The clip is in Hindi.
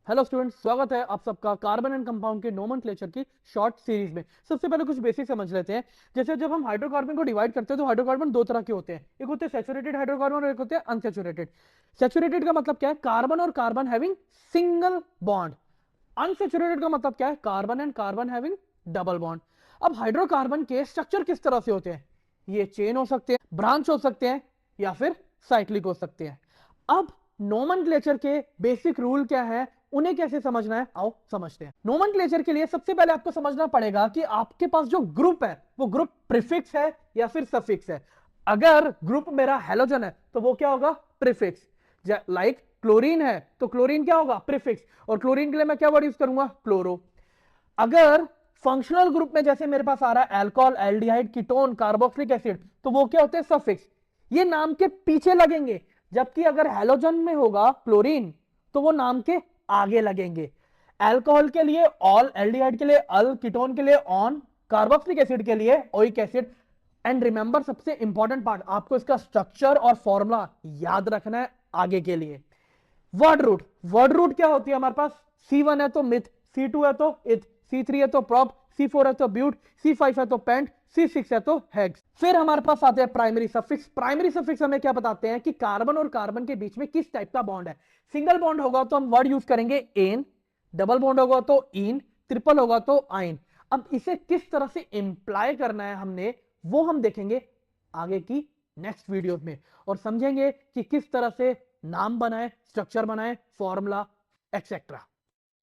हेलो स्टूडेंट्स, स्वागत है आप सबका कार्बन एंड कंपाउंड के नोमेनक्लेचर की शॉर्ट सीरीज में। सबसे पहले कुछ बेसिक समझ लेते हैं। जैसे जब हम हाइड्रोकार्बन को डिवाइड करते हैं तो हाइड्रोकार्बन दो तरह के होते हैं, एक होते हैं सैचुरेटेड हाइड्रोकार्बन और एक होते हैं अनसैचुरेटेड। सैचुरेटेड का मतलब क्या है? कार्बन और carbon having single bond. Unsaturated का मतलब क्या है? Carbon and carbon having double bond. अब हाइड्रोकार्बन के स्ट्रक्चर किस तरह से होते हैं? ये चेन हो सकते हैं, ब्रांच हो सकते हैं, या फिर साइक्लिक हो सकते हैं। अब नोमेनक्लेचर के बेसिक रूल क्या है, उन्हें कैसे समझना है, आओ समझते हैं। नोमेनक्लेचर के लिए सबसे पहले आपको समझना पड़ेगा कि आपके पास जो ग्रुप है वो ग्रुप प्रीफिक्स है या फिर सफिक्स है। अगर ग्रुप मेरा हैलोजन है तो वो क्या होगा? प्रीफिक्स। लाइक क्लोरीन है तो क्लोरीन क्या होगा? प्रीफिक्स। और क्लोरीन के लिए मैं क्या वर्ड यूज करूंगा? क्लोरो। अगर फंक्शनल ग्रुप में जैसे मेरे पास आ रहा है alcohol, aldehyde, ketone, carboxylic acid, तो वो क्या होते हैं? सफिक्स। ये नाम के पीछे लगेंगे, जबकि अगर हैलोजन में होगा क्लोरीन तो वो नाम के आगे लगेंगे। अल्कोहल के लिए ऑल, एल्डिहाइड के लिए अल, कीटोन के लिए ऑन, कार्बोक्सिलिक एसिड के लिए ओइक एसिड। एंड रिमेंबर, सबसे इंपॉर्टेंट पार्ट, आपको इसका स्ट्रक्चर और फॉर्मूला याद रखना है आगे के लिए। Word root. वर्ड रूट क्या होती है हमारे पास? C1 है तो मिथ, C2 है तो इथ, C3 है तो प्रॉप, C4 है तो ब्यूट, C5 है तो पेंट, C6 है तो हेक्स। फिर हमारे पास आते हैं प्राइमरी सफिक्स। प्राइमरी सफिक्स हमें क्या बताते हैं कि कार्बन और कार्बन के बीच में किस टाइप का बॉन्ड है। सिंगल बॉन्ड होगा तो हम वर्ड यूज करेंगे एन, डबल बॉन्ड होगा तो इन, ट्रिपल होगा तो आइन। अब इसे किस तरह से इंप्लाई करना है हमने, वो हम देखेंगे आगे की नेक्स्ट वीडियो में, और समझेंगे कि किस तरह से नाम बनाए, स्ट्रक्चर बनाए, फॉर्मूला, एक्सेट्रा।